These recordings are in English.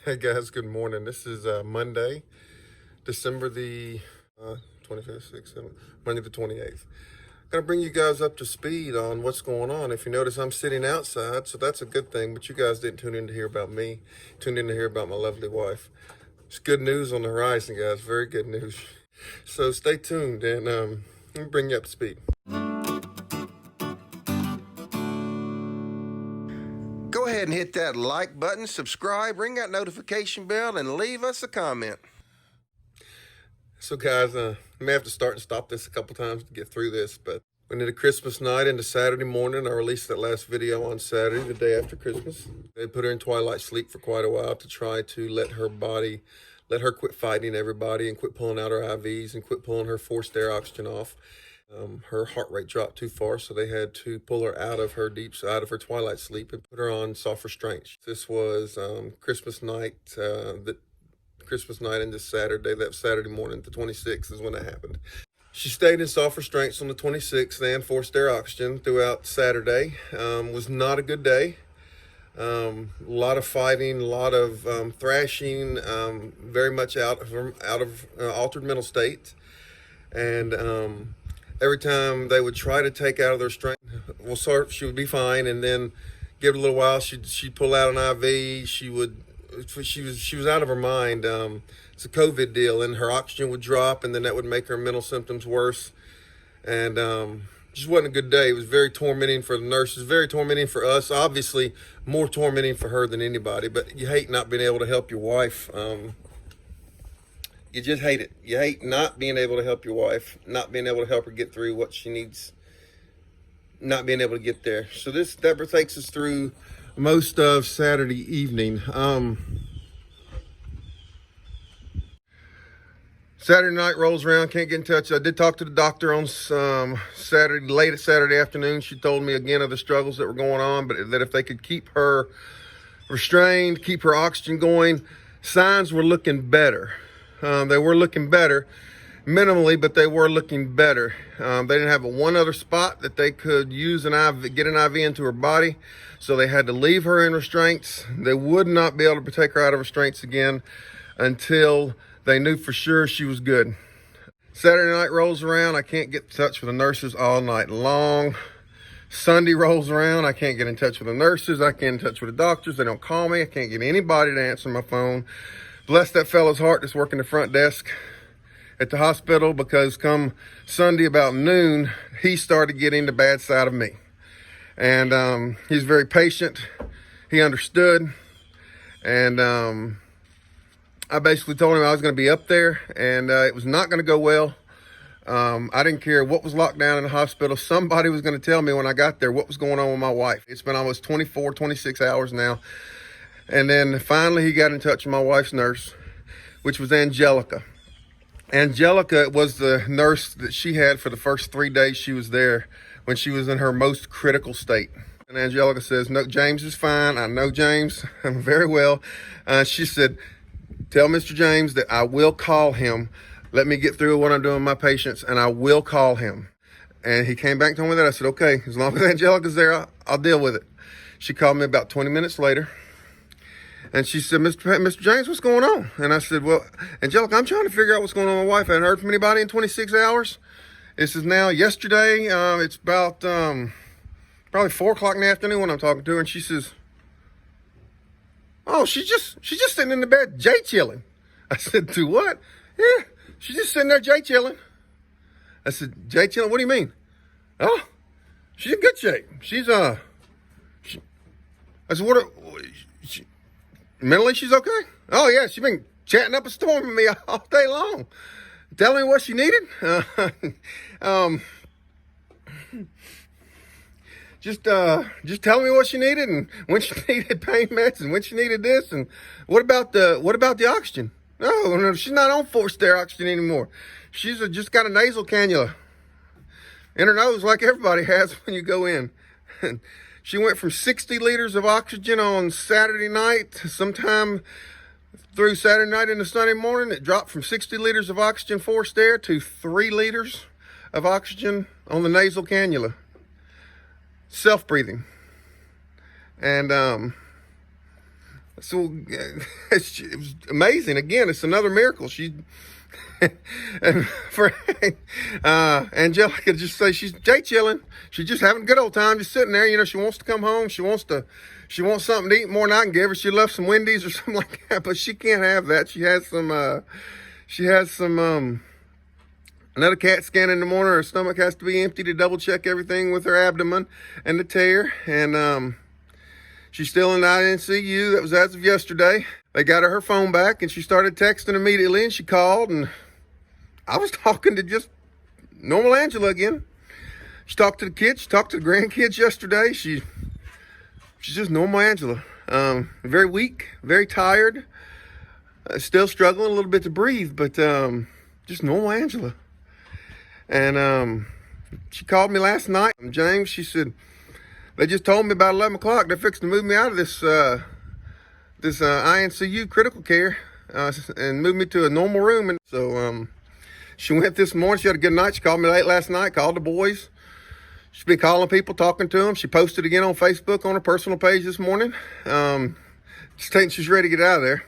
Hey guys, good morning. This is Monday, December the 25th, 6th, 7th, Monday the 28th. Gonna bring you guys up to speed on what's going on. If you notice, I'm sitting outside, so that's a good thing, but you guys didn't tune in to hear about me, tuned in to hear about my lovely wife. It's good news on the horizon, guys, very good news. So stay tuned and let me bring you up to speed. Go ahead and hit that like button, subscribe, ring that notification bell, and leave us a comment. So guys, I may have to start and stop this a couple times to get through this, but we did a Christmas night into Saturday morning. I released that last video on Saturday, the day after Christmas. They put her in twilight sleep for quite a while to try to let her quit fighting everybody and quit pulling out her IVs and quit pulling her forced air oxygen off. Her heart rate dropped too far, so they had to pull her out of her twilight sleep and put her on soft restraints. This was Christmas night into Saturday. That Saturday morning, the 26th, is when that happened. She stayed in soft restraints on the 26th and forced air oxygen throughout Saturday. Was not a good day. A lot of fighting, a lot of thrashing, very much out of altered mental state. And every time they would try to take out of their strength, she would be fine, and then give it a little while, she'd pull out an IV. She was out of her mind. It's a COVID deal, and her oxygen would drop, and then that would make her mental symptoms worse. And just wasn't a good day. It was very tormenting for the nurses, very tormenting for us. Obviously, more tormenting for her than anybody. But you hate not being able to help your wife. You just hate it. You hate not being able to help your wife, not being able to help her get through what she needs, not being able to get there. So that takes us through most of Saturday evening. Saturday night rolls around, can't get in touch. I did talk to the doctor on late Saturday afternoon. She told me again of the struggles that were going on, but that if they could keep her restrained, keep her oxygen going, signs were looking better. They were looking better, minimally, but they were looking better. They didn't have one other spot that they could use get an IV into her body, so they had to leave her in restraints. They would not be able to take her out of restraints again until they knew for sure she was good. Saturday night rolls around, I can't get in touch with the nurses all night long. Sunday rolls around, I can't get in touch with the nurses, I can't get in touch with the doctors, they don't call me, I can't get anybody to answer my phone. Bless that fellow's heart that's working the front desk at the hospital, because come Sunday about noon, he started getting the bad side of me. And he's very patient. He understood. And I basically told him I was going to be up there, and it was not going to go well. I didn't care what was locked down in the hospital. Somebody was going to tell me when I got there what was going on with my wife. It's been almost 26 hours now. And then finally he got in touch with my wife's nurse, which was Angelica. Angelica was the nurse that she had for the first 3 days she was there, when she was in her most critical state. And Angelica says, no, James is fine. I know James very well. She said, tell Mr. James that I will call him. Let me get through what I'm doing with my patients, and I will call him. And he came back and told me that. I said, okay, as long as Angelica's there, I'll deal with it. She called me about 20 minutes later. And she said, Mr. James, what's going on? And I said, well, Angelica, I'm trying to figure out what's going on with my wife. I hadn't heard from anybody in 26 hours. This is now yesterday. It's about probably 4 o'clock in the afternoon when I'm talking to her. And she says, oh, she's just sitting in the bed, Jay chilling. I said, to what? Yeah, she's just sitting there, Jay chilling. I said, Jay chilling? What do you mean? Oh, she's in good shape. I said, mentally, she's okay? Oh, yeah, she's been chatting up a storm with me all day long. Telling me what she needed. Just telling me what she needed, and when she needed pain meds, and when she needed this, and what about the oxygen? No, she's not on forced air oxygen anymore. She's just got a nasal cannula in her nose like everybody has when you go in. She went from 60 liters of oxygen on Saturday night, sometime through Saturday night into Sunday morning. It dropped from 60 liters of oxygen forced air to 3 liters of oxygen on the nasal cannula. Self-breathing. And So it was amazing. Again, it's another miracle. And for Angelica, just say she's day chilling. She's just having a good old time, just sitting there. You know, she wants to come home. She wants something to eat more than I can give her. She left some Wendy's or something like that, but she can't have that. She has some another CAT scan in the morning. Her stomach has to be empty to double check everything with her abdomen and the tear. And she's still in the INCU. That was as of yesterday. They got her phone back, and she started texting immediately, and she called, and I was talking to just normal Angela again. She talked to the kids. She talked to the grandkids yesterday. She's just normal Angela. Very weak, very tired. Still struggling a little bit to breathe, but just normal Angela. And she called me last night. James, she said, they just told me about 11 o'clock. They're fixing to move me out of this INCU critical care and move me to a normal room. And so she went this morning. She had a good night. She called me late last night, called the boys. She's been calling people, talking to them. She posted again on Facebook on her personal page this morning. Just saying she's ready to get out of there.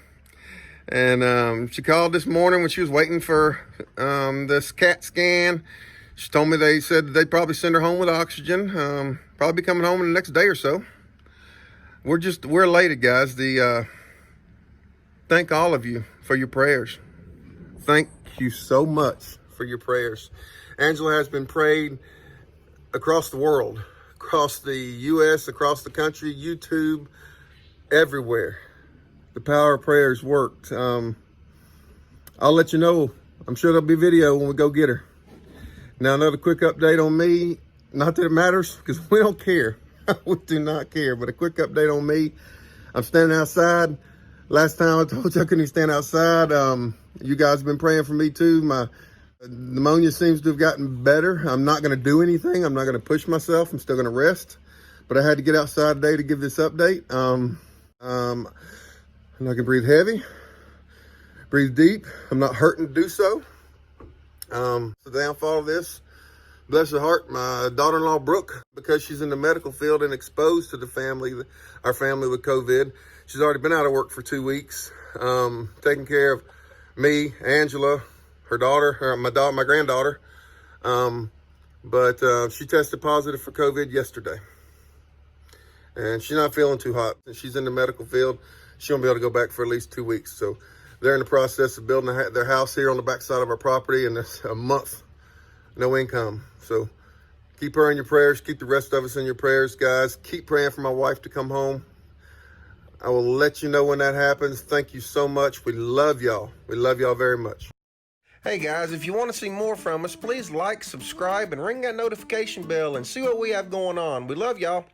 And she called this morning when she was waiting for this CAT scan. She told me they said they'd probably send her home with oxygen. Probably be coming home in the next day or so. We're elated, guys. Thank all of you for your prayers. Thank you so much for your prayers. Angela has been prayed across the world, across the U.S., across the country, YouTube, everywhere. The power of prayers worked. I'll let you know. I'm sure there'll be video when we go get her. Now, another quick update on me. Not that it matters, because we don't care. We do not care. But a quick update on me. I'm standing outside. Last time I told you I couldn't even stand outside. You guys have been praying for me too. My pneumonia seems to have gotten better. I'm not going to do anything. I'm not going to push myself. I'm still going to rest. But I had to get outside today to give this update. And I can breathe heavy, breathe deep. I'm not hurting to do so. The downfall of this, bless her heart, my daughter-in-law, Brooke, because she's in the medical field and exposed to our family with COVID, she's already been out of work for 2 weeks, taking care of me, Angela, her daughter, my granddaughter. But she tested positive for COVID yesterday. And she's not feeling too hot. She's in the medical field. She won't be able to go back for at least 2 weeks. So they're in the process of building their house here on the backside of our property, and it's a month, no income. So keep her in your prayers. Keep the rest of us in your prayers, guys. Keep praying for my wife to come home. I will let you know when that happens. Thank you so much. We love y'all. We love y'all very much. Hey guys, if you want to see more from us, please like, subscribe, and ring that notification bell and see what we have going on. We love y'all.